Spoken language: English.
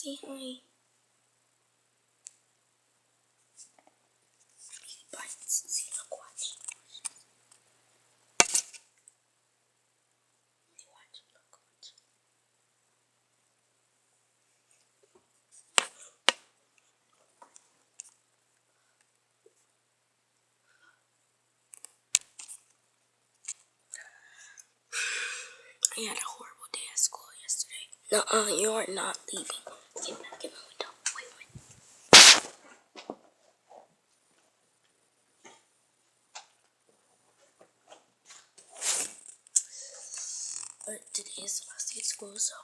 Say hi. He bites. See, look, watch. Watch, look, watch. I had a horrible day at school yesterday. No, you are not leaving. Get back in the window. Wait. But today is the last day of school, so